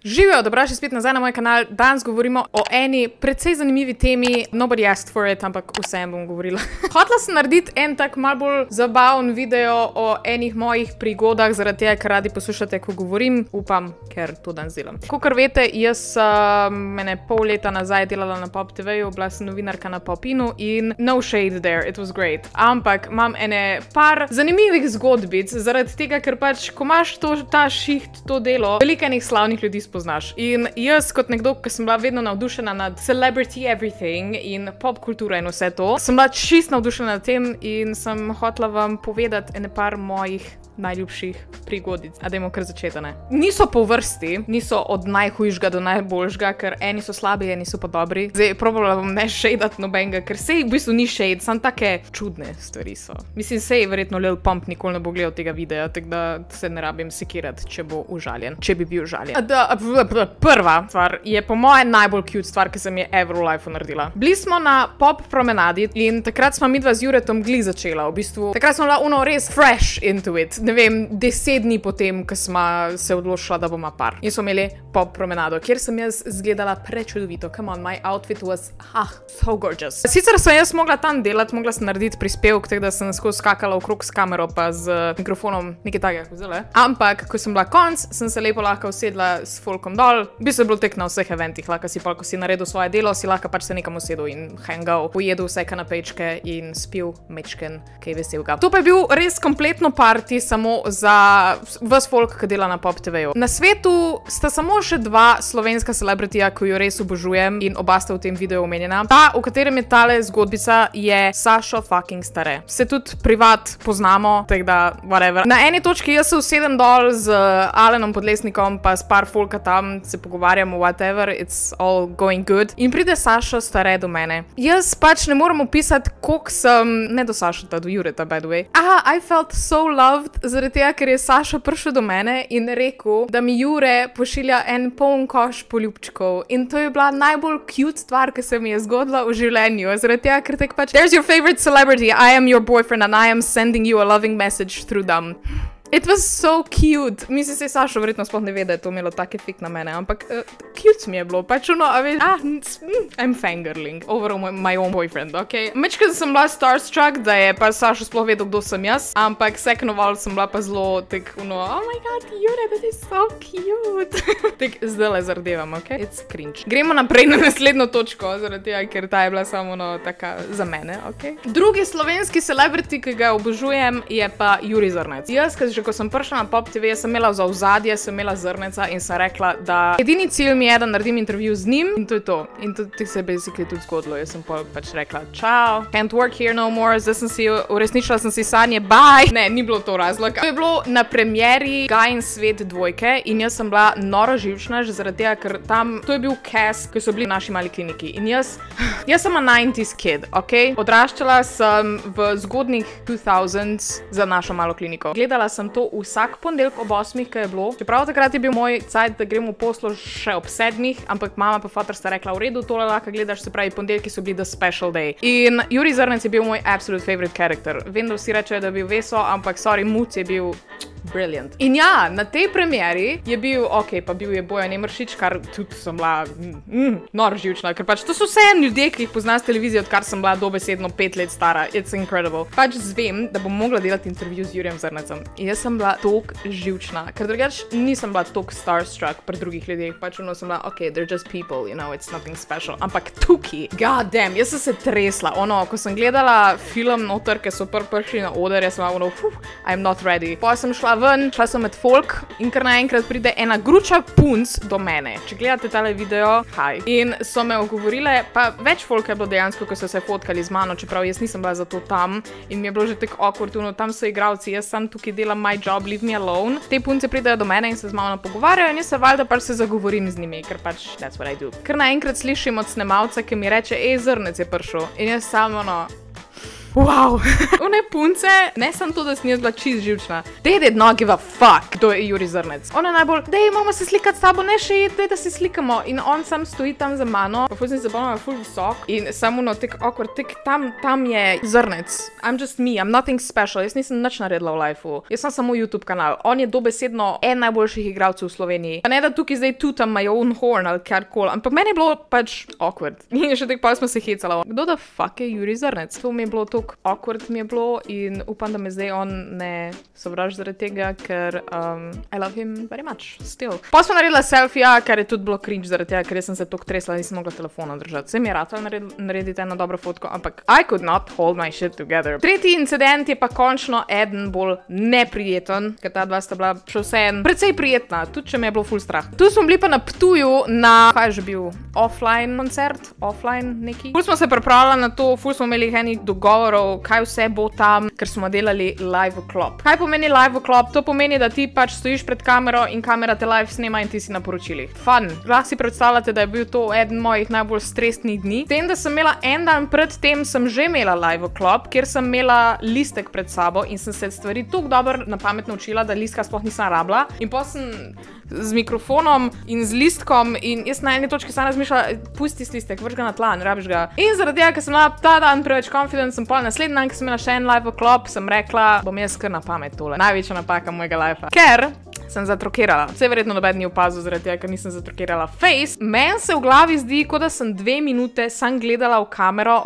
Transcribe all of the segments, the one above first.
Živijo, dobrodošli spet nazaj na moj kanal. Danes govorimo o eni precej zanimivi temi. Nobody asked for it, ampak vsem bom govorila. Hotela sem narediti en tak malo bolj zabaven video o enih mojih prigodah, zaradi tega, ker radi poslušate, ko govorim. Upam, ker to danes delam. Kakor veste, jaz sem pol leta nazaj delala na Pop TV-ju, bila sem novinarka na Popinu in no shade there, it was great. Ampak imam ene par zanimivih zgodbic, zaradi tega, ker pač, ko imaš ta šiht, to delo, veliko enih slavnih ljudi spoznaš. In jaz, kot nekdo, ki sem bila vedno navdušena nad celebrity everything in pop kultura in vse to, sem bila čisto navdušena nad tem in sem hotela vam povedati ene par mojih najljubših prigodic. A dajmo kar začeti, ne? Niso po vrsti, niso od najhujšega do najboljšega, ker eni so slabi, eni so pa dobri. Zdaj, probala bom ne šejdat nobenega, ker sej v bistvu ni šejt, samo take čudne stvari so. Mislim, sej verjetno Lil Pump nikoli ne bo gledal tega videa, tako da se ne rabim sekirati, če bo užaljen. Če bi bil užaljen. Prva stvar je po moje najbolj cute stvar, ki sem je ever v lifeu naredila. Bili smo na pop promenadi in takrat smo midva z Juretom glih začela. V bistvu, takrat smo bila res fresh into it. Ne vem, 10 dni potem, ko smo se odločila, da bomo par. In smo imeli pop promenado, kjer sem jaz izgledala prečudovito. Come on, my outfit was, so gorgeous. Sicer sem jaz mogla tam delati, mogla sem narediti prispevek, tako da sem skozi skakala okrog s kamero pa z mikrofonom, nekaj takega, vzele. Ampak, ko sem bila konc, sem se lepo lahko usedla s folkom dol. V bistvu je bilo tek na vseh eventih, lahko si pa, ko si naredil svoje delo, si lahko pač se nekam usedel in hangal, pojedel vse kanapečke in spil mečken, kaj veselga. To pa je bil res kompletno party, samo za vas folk, ki dela na Pop TV-ju. Na svetu sta samo še dva slovenska celebritija, ki jo res obožujem in oba sta v tem videu omenjena. Ta, v katerem je tale zgodbica, je Sašo fucking Stare. Se tudi privat poznamo, tako da whatever. Na eni točki jaz se usedem dol z Alenom Podlesnikom, pa s par folka tam se pogovarjamo, whatever, it's all going good. In pride Sašo Stare do mene. Jaz pač ne morem opisati, koliko sem, ne do Sašota, do Jureta, by the way. I felt so loved, zaradi tega, ker je Sašo prišel do mene in rekel, da mi Jure pošilja en poln koš poljubčkov. In to je bila najbolj cute stvar, ki se mi je zgodila v življenju. Zaradi tega, ker tek pač, there's your favorite celebrity, I am your boyfriend and I am sending you a loving message through them. It was so cute. Mislim, se Sašo verjetno sploh ne ve, da je to imelo tak efekt na mene, ampak cute mi je bilo. Pač ono, a veš, I'm fangirling over my own boyfriend, ok? Mečkrat sem bila starstruck, da je pa Sašo sploh vedel, kdo sem jaz, ampak second of all sem bila pa zelo tek, ono, oh my god, Jure, that is so cute. Tek, zdaj le zardevam, ok? It's cringe. Gremo naprej na naslednjo točko, zaradi tega, ker ta je bila samo ono taka za mene, ok? Drugi slovenski celebrity, ki ga obožujem, je pa Juri Zrnec. Jaz, ko sem prišla na Pop TV, sem imela za ozadje, sem imela Zrneca in sem rekla, da edini cilj mi je, da naredim intervju z njim in to je to. In to se je basically tudi zgodilo. Jaz sem pač rekla, čau, can't work here no more, zdaj sem si, uresničila sem si sanje, bye! Ne, ni bilo to razlog. To je bilo na premieri Gaj in svet dvojke in jaz sem bila noro živčna, že zaradi tega, ker tam, to je bil cast, ki so bili v naši mali kliniki. In jaz sem a 90s kid, ok? Odraščala sem v zgodnih 2000s za našo malo kliniko. Gledala sem to vsak ponedeljek ob 8, ki je bilo. Čeprav takrat je bil moj cajt, da grem v poslo še ob 7, ampak mama pa fotor sta rekla, v redu, tole lahko gledaš, se pravi, ponedeljki so bili the special day. In Juri Zrnec je bil moj absolute favorite character. Vem, da vsi rečejo, da je bil Veso, ampak sorry, Muc je bil brilliant. In ja, na tej premieri je bil, ok, pa bil je Bojan Emeršič, kar tudi sem bila noro živčna, ker pač to so vse ljudje, ki jih poznam z televizije, odkar sem bila dobesedno 5 let stara. It's incredible. Pač zvem, da bom mogla delati intervju z Jurjem Zrnecem. In jaz sem bila tok živčna, ker drugač nisem bila tok starstruck pri drugih ljudeh. Pač ono sem bila, ok, they're just people, you know, it's nothing special. Ampak tukaj, god damn, jaz sem se tresla. Ono, ko sem gledala film noter, ki so prišli na oder, jaz sem bila, I'm not ready. Pa sem šla ven, šla sem med folk in kar naenkrat pride ena gruča punc do mene. Če gledate tale video, hi. In so me ogovorile, pa več folk je bilo dejansko, ko so se fotkali z mano, čeprav jaz nisem bila zato tam in mi je bilo že tako awkward, tam so igralci, jaz sam tukaj delam my job, leave me alone. Te punce pridejo do mene in se z mano pogovarjajo in jaz se valjda pač se zagovorim z njimi, ker pač that's what I do. Ker naenkrat slišim od snemalca, ki mi reče, Zrnec je prišel in jaz samo ono, Wow. One punce, ne samo to, da sem jaz bila čist živčna. They did not give a fuck, kdo je Juri Zrnec. On je najbolj, dej, moramo se slikati s tabo, ne še id, dej, da se slikamo. In on sam stoji tam za mano, pa sem se bolj ful visok in samo tik awkward, tam je Zrnec. I'm just me, I'm nothing special, jaz nisem nič naredila v lifeu. Jaz sem samo YouTube kanal. On je dobesedno en najboljših igralcev v Sloveniji. Pa ne, da tukaj zdaj tutam my own horn ali karkoli, ampak meni je bilo pač awkward. In še tako pa smo se hecala. Kdo da fuck je Juri Zrnec? To mi je bilo tako awkward mi je bilo in upam, da me zdaj on ne sovraži zaradi tega, ker I love him very much, still. Pa smo naredila selfija, kar je tudi bilo cringe zaradi tega, ker sem se toliko tresla, nisem mogla telefona držati. Se mi je ratalo narediti eno dobro fotko, ampak I could not hold my shit together. Tretji incident je pa končno eden bolj neprijeten, ker ta dva sta bila še vseeno precej prijetna, tudi če me je bilo ful strah. Tu smo bili pa na Ptuju na, kaj je že bil, offline koncert, offline neki. Ful smo se pripravljali na to, ful smo imeli enih dogovorov, kaj vse bo tam, ker smo delali live vklop. Kaj pomeni live vklop? To pomeni, da ti pač stojiš pred kamero in kamera te live snema in ti si na poročilih. Fun. Lahko si predstavljate, da je bil to eden mojih najbolj stresnih dni. Tem, da sem imela en dan pred tem, sem že imela live vklop, kjer sem imela listek pred sabo in sem se stvari toliko dobro na pamet naučila, da listka sploh nisem rabila. In potem sem z mikrofonom in z listkom in jaz na eni točki sem razmišljala, pusti listek, vrš ga na tla, ne rabiš ga. In zaradi tega, ker sem imela ta dan preveč confident, sem pol naslednji dan, ker sem imela še en live vklop, sem rekla, bom jaz kar na pamet tole. Največja napaka mojega lifea. Ker sem zatrokirala. Vse verjetno noben ni opazil zaradi tega, ker nisem zatrokirala face. Meni se v glavi zdi, kot da sem 2 minute sam gledala v kamero,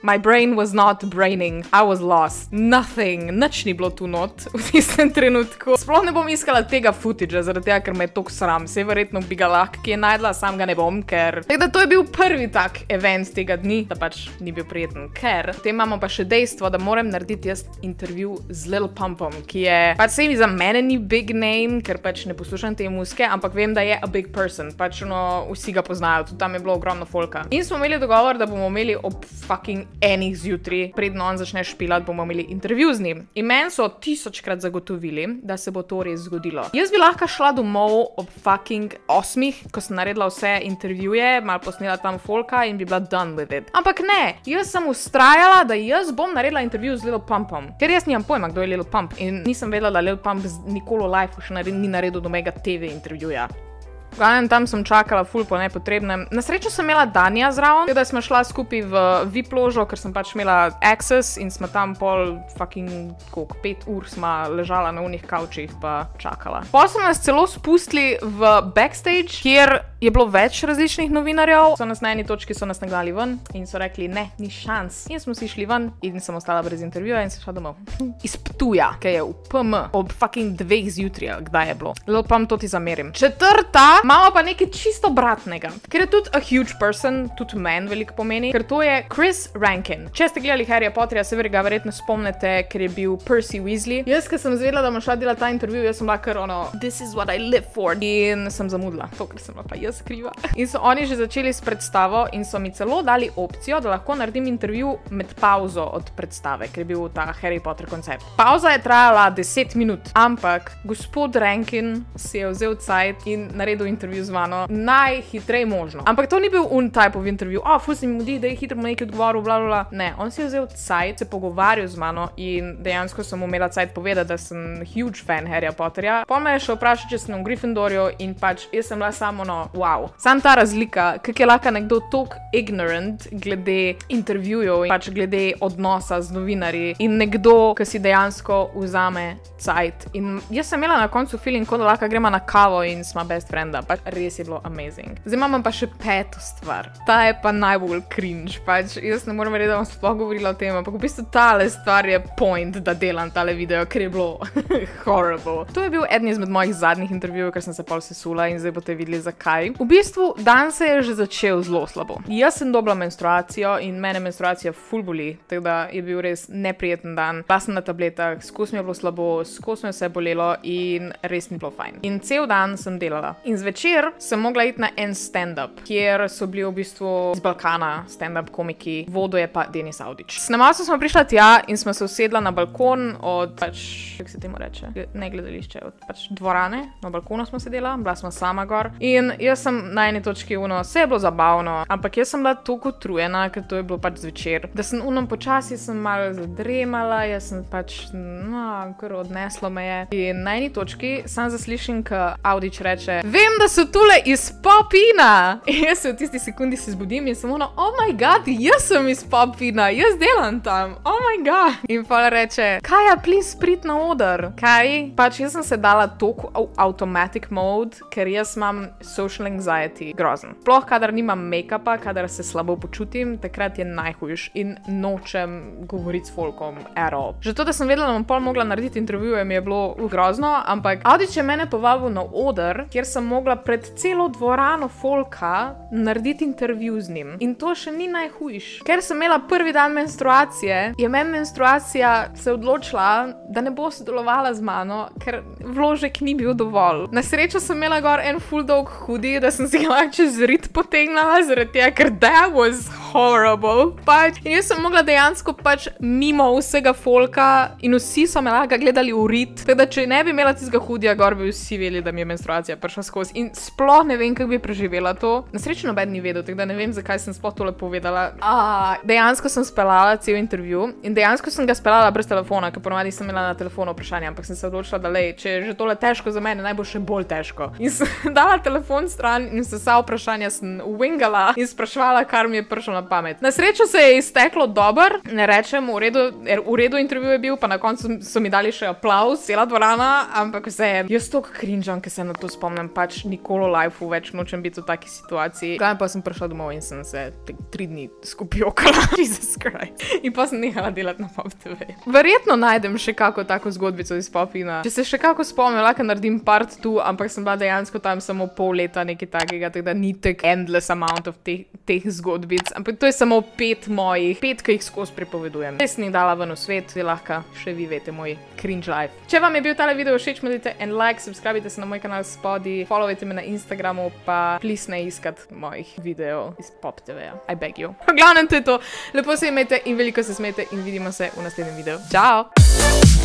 my brain was not braining. I was lost. Nothing. Nič ni bilo tu not v tistem trenutku. Sploh ne bom iskala tega footage, zaradi tega, ker me je toliko sram. Vse verjetno bi ga lahko kje najdla, sam ga ne bom, ker... Tako da to je bil prvi tak event tega dni, da pač ni bil prijeten. Ker potem imamo pa še dejstvo, da moram narediti jaz intervju z Lil Pumpom, ki je... Pač se mi za mene ni big name, ker pač ne poslušam te muzike, ampak vem, da je a big person. Pač vsi ga poznajo, tudi tam je bilo ogromno folka. In smo imeli dogovor, da bomo imeli ob fucking enih zjutraj, predno on začne špilat, bomo imeli intervju z njim. In meni so 1000krat zagotovili, da se bo to res zgodilo. Jaz bi lahko šla domov ob fucking 8, ko sem naredila vse intervjuje, malo posnela tam folka in bi bila done with it. Ampak ne, jaz sem ustrajala, da jaz bom naredila intervju z Lil Pumpom. Ker jaz nimam pojma, kdo je Lil Pump. In nisem vedela, da Lil Pump nikoli v lifeu še ni naredil do mega TV intervjuja. V glavnem tam sem čakala ful po nepotrebnem. Na srečo sem imela Danja zraven, da smo šla skupaj v VIP ložo, ker sem pač imela access in smo tam pol fucking 5 ur smo ležala na unih kavčih pa čakala. Potem so nas celo spustili v backstage, kjer je bilo več različnih novinarjev. So nas na eni točki nagnali ven in so rekli, ne, ni šans. In smo si šli ven in sem ostala brez intervjuja in se šla domov. Iz Ptuja, ki je v PM, ob fucking 2 zjutraj, kdaj je bilo. Lil Pump, to ti zamerim. Četrta, imamo pa nekaj čisto obratnega, ker je tudi a huge person, tudi meni veliko pomeni, ker to je Chris Rankin. Če ste gledali Harryja Potterja, se ga verjetno spomnite, ker je bil Percy Weasley. Jaz, ker sem zvedela, da bom šla delati ta intervju, jaz sem bila kar this is what I live for. In sem zamudila, to, ker sem bila pa jaz kriva. In so oni že začeli s predstavo in so mi celo dali opcijo, da lahko naredim intervju med pauzo od predstave, ker je bil ta Harry Potter koncert. Pauza je trajala 10 minut, ampak gospod Rankin si je vzel cajt in naredil intervju z mano najhitrej možno. Ampak to ni bil type of intervju, ful se mi mudi, da je hitro nekaj odgovoril, blablabla. Ne, on si je vzel cajt, se pogovarjal z mano in dejansko sem imela cajt povedati, da sem huge fan Harryja Potterja. Potem me je še vprašal, če sem v Gryffindorju in pač jaz sem bila samo wow. Sam ta razlika, kako je lahko nekdo toliko ignorant glede intervjujev in pač glede odnosa z novinarji in nekdo, ki si dejansko vzame cajt. In jaz sem imela na koncu feeling, kot da lahko gremo na kavo in sva best frienda. Pač res je bilo amazing. Zdaj imam pa še 5. stvar. Ta je pa najbolj cringe. Pač jaz ne moram verjeti, da bom sploh govorila o tem, ampak v bistvu tale stvar je point, da delam tale video, ker je bilo horrible. To je bil eden izmed mojih zadnjih intervjujev, ker sem se pol sesula in zdaj boste videli zakaj. V bistvu dan se je že začel zelo slabo. Jaz sem dobila menstruacijo in mene menstruacija ful boli, tako da je bil res neprijeten dan. Bila sem na tabletah, skozi mi je bilo slabo, skozi mi je vse bolelo in res ni bilo fajn. In cel dan sem delala. In zvečer zvečer sem mogla iti na en stand-up, kjer so bili v bistvu iz Balkana stand-up komiki, vodil je pa Denis Avdić. S Namalcem smo prišla tja in smo se usedla na balkon od kako se temu reče, ne gledališče, od dvorane, na balkonu smo sedela, bila smo sama gor in jaz sem na eni točki vse je bilo zabavno, ampak jaz sem bila toliko utrujena, ker to je bilo zvečer, da sem počasi sem malo zadremala, jaz sem kar odneslo me je. In na eni točki sam zaslišim, ko Avdić reče, vem, da so tule iz Popina. In jaz se v tisti sekundi se zbudim in sem oh my god, jaz sem iz Popina, jaz delam tam, oh my god. In pa reče, Kaja, please prid na oder. Kaj? Jaz sem se dala toliko automatic mode, ker jaz imam social anxiety, grozen. Sploh, kadar nimam make-upa, kadar se slabo počutim, takrat je najhujš in nočem govoriti s folkom at all. Že to, da sem vedela, da bom pol mogla narediti intervjuje, mi je bilo grozno, ampak Avdić je mene povabil na oder, kjer sem mogla pred celo dvorano folka narediti intervju z njim. In to še ni najhujš. Ker sem imela prvi dan menstruacije, je meni menstruacija se odločila, da ne bo sodelovala z mano, ker vložek ni bil dovolj. Na srečo sem imela gor en full dolg hoodie, da sem si ga lahko čez rit potegnala, zaradi tega, ker that was horrible. In jaz sem mogla dejansko mimo vsega folka in vsi so me lahko gledali v rit. Tako da, če ne bi imela tistega hoodija gor, bi vsi vedeli, da mi je menstruacija prišla skozi. In sploh ne vem, kako bi preživela to. Na srečo noben ni vedel, tako da ne vem, zakaj sem sploh tole povedala. Dejansko sem speljala cel intervju in dejansko sem ga speljala brez telefona, ker ponovadi sem imela na telefonu vprašanje, ampak sem se odločila, da če je že tole težko za mene, naj bo še bolj težko. In sem dala telefon stran in se vsa vprašanja sem wingala in spraševala, kar mi je prišlo na pamet. Na srečo se je izteklo dobro, ne rečem, v redu intervju je bil, pa na koncu so mi dali še aplauz, cela dvorana, ampak vse, jaz toliko cringeam, ker se na to spomnim, nikoli v lifeu več nočem biti v taki situaciji. Glavno pa sem prišla domov in sem se 3 dni skupaj okala. Jesus Christ. In pa sem nehala delati na Pop TV. Verjetno najdem še kako tako zgodbico iz Popina. Če se še kako spomnim, lahko naredim part 2, ampak sem bila dejansko tam samo pol leta nekaj takega, tako da ni tak endless amount of teh zgodbic, ampak to je samo 5 mojih, 5, ki jih skozi pripovedujem. Res sem jih dala ven v svet, vi lahko še vi veste moj cringe life. Če vam je bil tale video všeč, modite en like, subscribite se na moj kanal spodaj, followajte me na Instagramu, pa please ne iskat mojih videov iz Pop TV-ja. I beg you. V glavnem to je to. Lepo se imejte in veliko se smejte in vidimo se v naslednjem videu. Ciao!